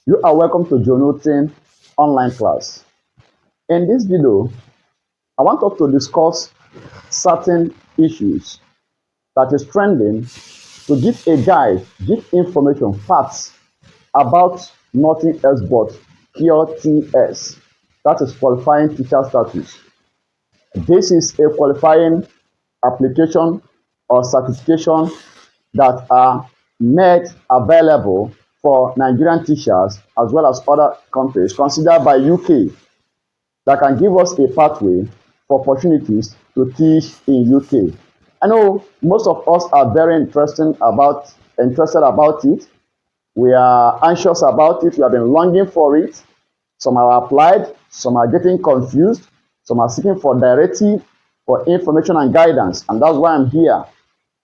You are welcome to Jonathan online class. In this video, I want us to discuss certain issues that is trending to give a guide, give information, facts about nothing else but QTS, that is qualifying teacher status. This is a qualifying application or certification that are made available for Nigerian teachers as well as other countries considered by UK that can give us a pathway for opportunities to teach in UK. I know most of us are very interested about it. We are anxious about it. We have been longing for it. Some are applied, some are getting confused, some are seeking for directive, for information and guidance, and that's why I'm here.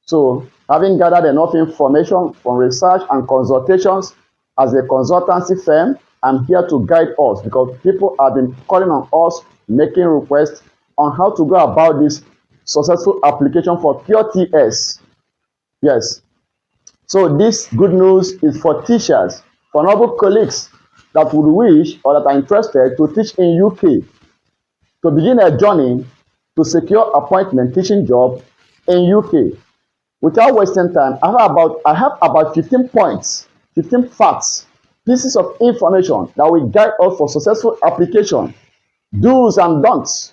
So, having gathered enough information from research and consultations as a consultancy firm, I'm here to guide us because people have been calling on us, making requests on how to go about this successful application for QTS. Yes. So this good news is for teachers, for noble colleagues that would wish or that are interested to teach in UK, to begin a journey to secure appointment teaching job in UK. Without wasting time, I have about 15 points, 15 facts, pieces of information that will guide us for successful application, do's and don'ts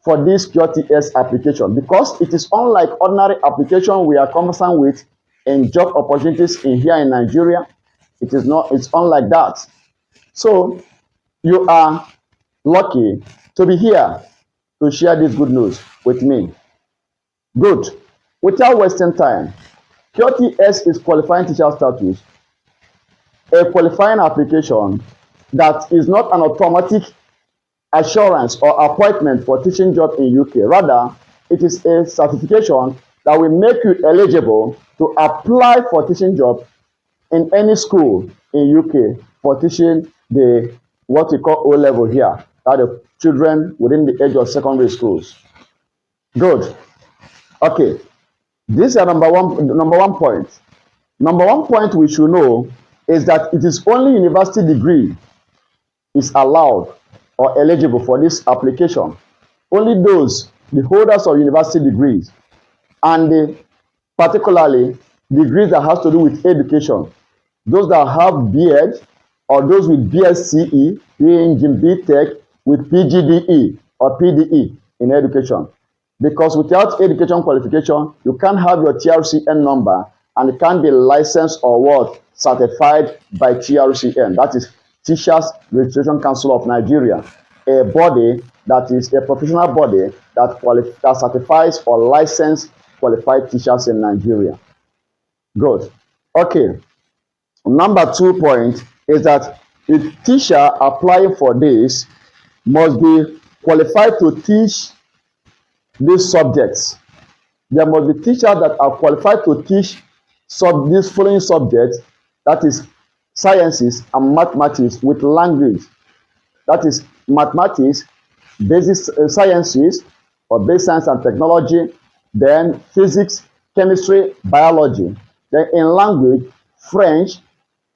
for this QTS application, because it is unlike ordinary application we are conversant with in job opportunities here in Nigeria. It's unlike that. So you are lucky to be here to share this good news with me. Good. Without wasting time, QTS is qualifying teacher status, a qualifying application that is not an automatic assurance or appointment for teaching job in UK. Rather, it is a certification that will make you eligible to apply for teaching job in any school in UK for teaching the what we call O-level here, that the children within the age of secondary schools. Good. Okay. This is number one point. Number one point we should know is that it is only university degree is allowed or eligible for this application. Only those, the holders of university degrees, and particularly degrees that has to do with education, those that have BEd or those with BSCE, Engine, BTech, with PGDE or PDE in education. Because without education qualification, you can't have your TRCN number and it can't be licensed or what? Certified by TRCN. That is Teachers Registration Council of Nigeria, a body that is a professional body that certifies or licenses qualified teachers in Nigeria. Good. Okay. Number 2 point is that the teacher applying for this must be qualified to teach these subjects. There must be teachers that are qualified to teach these following subjects, that is sciences and mathematics with language. That is mathematics, basic sciences or basic science and technology, then physics, chemistry, biology. Then in language, French,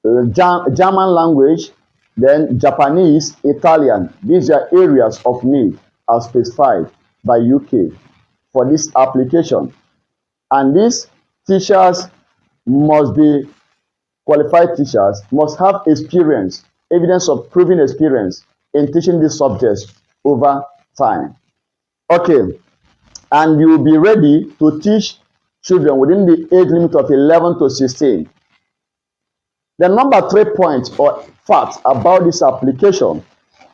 German language, then Japanese, Italian. These are areas of need as specified by UK for this application. And these teachers must be qualified teachers, must have experience, evidence of proven experience in teaching these subjects over time. Okay, and you will be ready to teach children within the age limit of 11 to 16. The number 3 point or fact about this application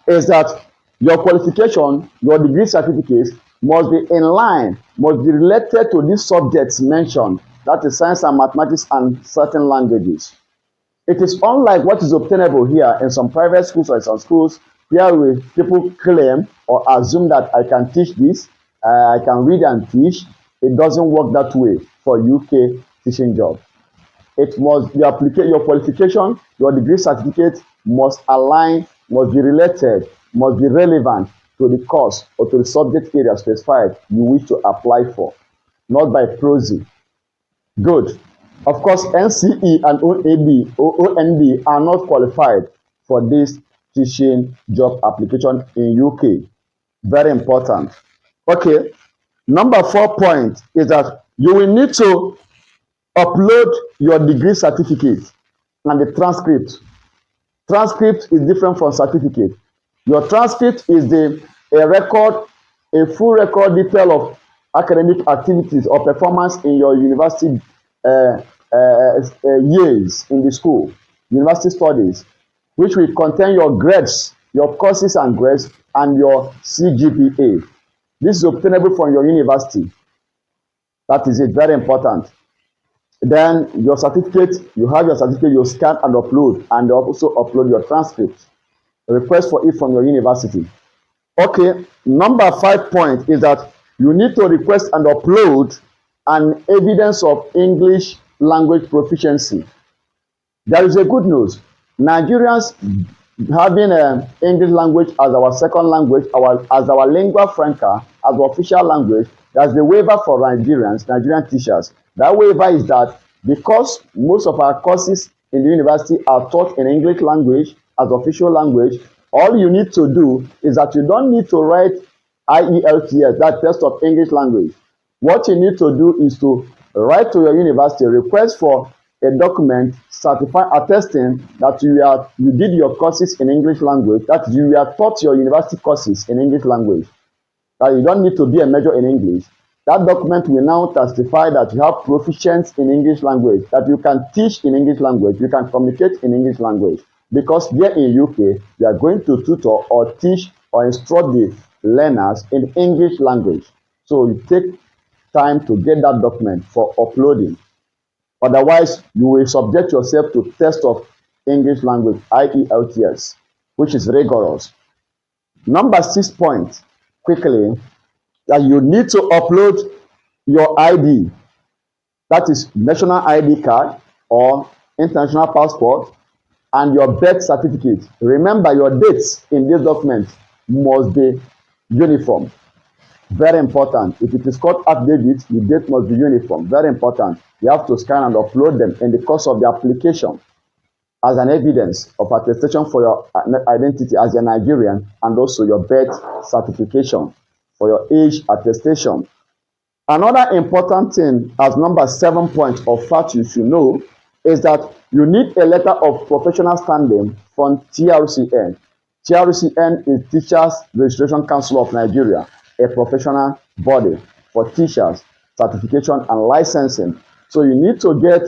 is that your qualification, your degree certificates must be in line, must be related to these subjects mentioned, that is science and mathematics and certain languages. It is unlike what is obtainable here in some private schools or in some schools where people claim or assume that I can teach this, I can read and teach. It doesn't work that way for UK teaching job. It must be your qualification, your degree certificate must align, must be related, must be relevant to the course or to the subject area specified you wish to apply for, not by prosy. Good. Of course, NCE and OND are not qualified for this teaching job application in UK. Very important. Okay, number 4 point is that you will need to upload your degree certificate and the transcript. Transcript is different from certificate. Your transcript is a full record detail of academic activities or performance in your university years in the school, university studies, which will contain your grades, your courses and grades, and your CGPA. This is obtainable from your university. That is it, very important. Then your certificate, you have your certificate, you scan and upload, and also upload your transcript. Request for it from your university. Okay, number 5 point is that you need to request and upload an evidence of English language proficiency. There is a good news. Nigerians having English language as our second language, as our lingua franca, as our official language, that's the waiver for Nigerian teachers. That waiver is that because most of our courses in the university are taught in English language as official language, all you need to do is that you don't need to write IELTS, that test of English language. What you need to do is to write to your university, request for a document attesting that you did your courses in English language, that you were taught your university courses in English language, that you don't need to be a major in English. That document will now testify that you have proficiency in English language, that you can teach in English language, you can communicate in English language. Because here in UK, you are going to tutor or teach or instruct the learners in English language. So you take time to get that document for uploading. Otherwise, you will subject yourself to test of English language, IELTS, which is rigorous. Number 6 point, quickly, that you need to upload your ID. That is national ID card or international passport and your birth certificate. Remember, your dates in this document must be uniform. Very important. If it is called affidavit, the date must be uniform. Very important. You have to scan and upload them in the course of the application as an evidence of attestation for your identity as a Nigerian, and also your birth certification for your age attestation. Another important thing, as number 7 point of fact you should know, is that you need a letter of professional standing from TRCN. TRCN is Teachers Registration Council of Nigeria, a professional body for teachers, certification and licensing. So you need to get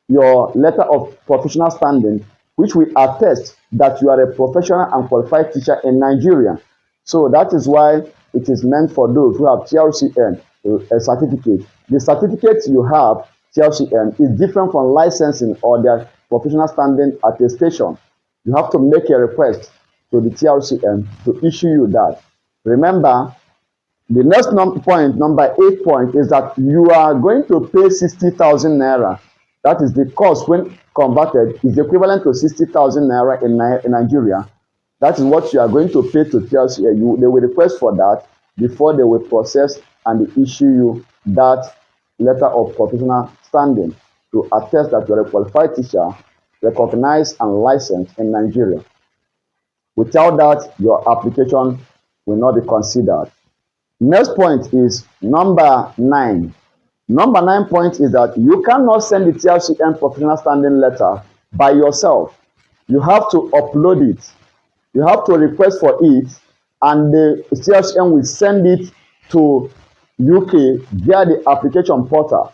your letter of professional standing, which will attest that you are a professional and qualified teacher in Nigeria. So that is why it is meant for those who have TRCN, a certificate. The certificate you have, TRCN, is different from licensing or their professional standing attestation. You have to make a request to the TRCN to issue you that. Remember, the next point, number 8 point, is that you are going to pay 60,000 naira. That is the cost when converted is equivalent to 60,000 naira in Nigeria. That is what you are going to pay to TRCN. They will request for that before they will process and issue you that letter of professional standing to attest that you are a qualified teacher, recognized and licensed in Nigeria. Without that, your application will not be considered. Next point is number 9. Number 9 point is that you cannot send the TRCN professional standing letter by yourself. You have to upload it. You have to request for it, and the TRCN will send it to UK via the application portal.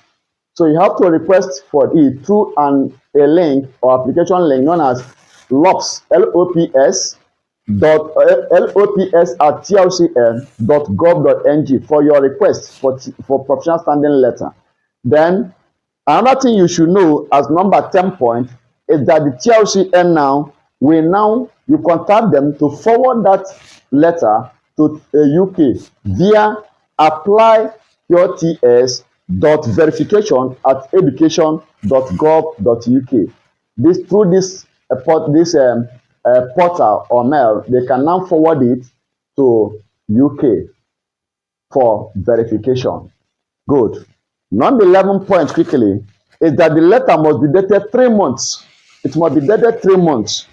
So you have to request for it through a link or application link known as LOPS, LOPS at trcn.gov.ng for your request for professional standing letter. Then another thing you should know as number 10 point is that the TRCN you contact them to forward that letter to UK via apply.verification@education.gov.uk. Through this portal or mail, they can now forward it to UK for verification. Good. Number 11 point quickly is that the letter must be dated 3 months. It must be dated 3 months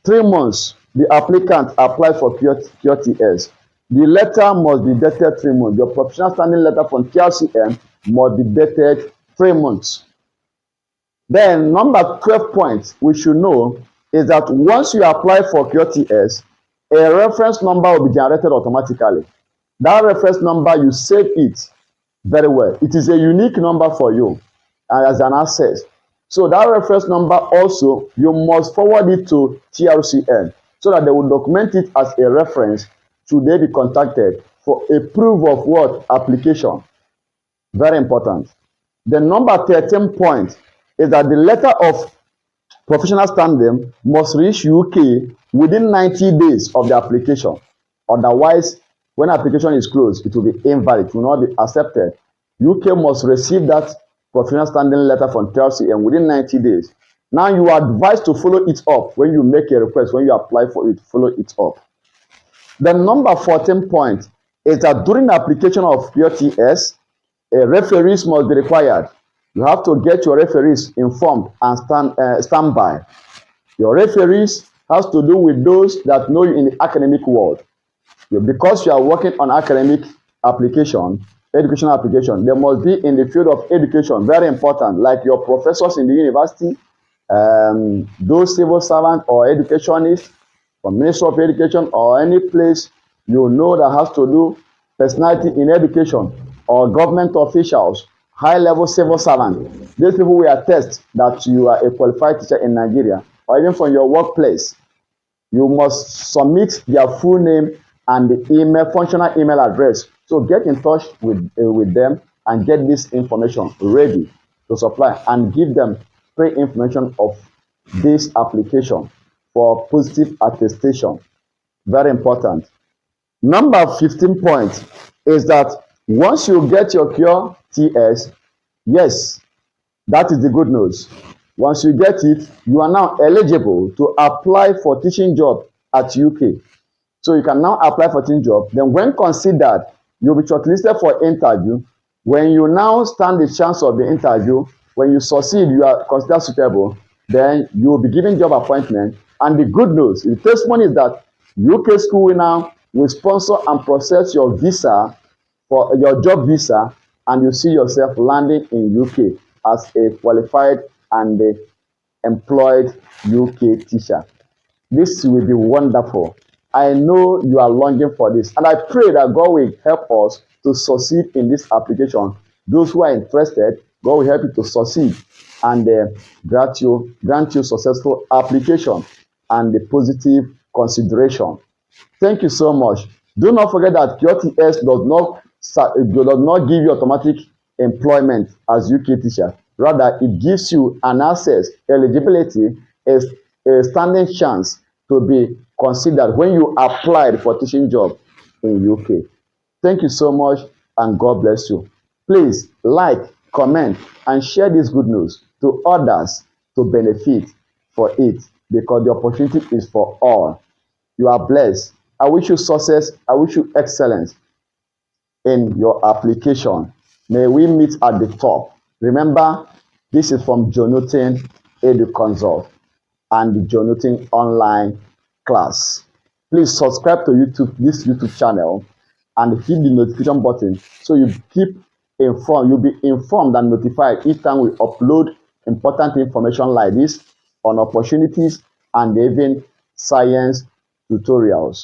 3 months, the applicant applied for QTS. The letter must be dated 3 months. Your professional standing letter from TRCM must be dated 3 months. Then number 12 point we should know is that once you apply for QTS, a reference number will be generated automatically. That reference number, you save it very well. It is a unique number for you as an access. So that reference number also, you must forward it to TRCM so that they will document it as a reference should they be contacted for a proof of what? Application. Very important. The number 13 point is that the letter of professional standing must reach UK within 90 days of the application. Otherwise, when application is closed, it will be invalid, it will not be accepted. UK must receive that professional standing letter from TRCM within 90 days. Now you are advised to follow it up when you make a request, when you apply for it, follow it up. The number 14 point is that during the application of QTS, a referees must be required. You have to get your referees informed and stand by. Your referees has to do with those that know you in the academic world. Because you are working on academic application, educational application, they must be in the field of education, very important, like your professors in the university, those civil servants or educationists from Ministry of Education or any place you know that has to do personality in education or government officials, high-level civil servants. These people will attest that you are a qualified teacher in Nigeria, or even from your workplace. You must submit their full name and the email, functional email address. So get in touch with them and get this information ready to supply and give them pre-information of this application for positive attestation. Very important. Number 15 point is that once you get your QTS, yes, that is the good news. Once you get it, you are now eligible to apply for teaching job at UK. So you can now apply for teaching job. Then when considered, you'll be shortlisted for interview. When you now stand the chance of the interview, when you succeed, you are considered suitable, then you will be given job appointment. And the good news, the testimony is that UK school now will sponsor and process your visa for your job visa, and you see yourself landing in UK as a qualified and employed UK teacher. This will be wonderful. I know you are longing for this, and I pray that God will help us to succeed in this application. Those who are interested, God will help you to succeed and grant you successful application and the positive consideration. Thank you so much. Do not forget that QTS does not give you automatic employment as UK teacher. Rather, it gives you an access, eligibility, a standing chance to be considered when you applied for teaching job in UK. Thank you so much, and God bless you. Please like, comment, and share this good news to others to benefit for it, because the opportunity is for all. You are blessed. I wish you success. I wish you excellence in your application. May we meet at the top. Remember, this is from Jonathan Edu Consult and the Jonathan online class. Please subscribe to this YouTube channel and hit the notification button so you keep informed. You'll be informed and notified each time we upload important information like this on opportunities and even science tutorials.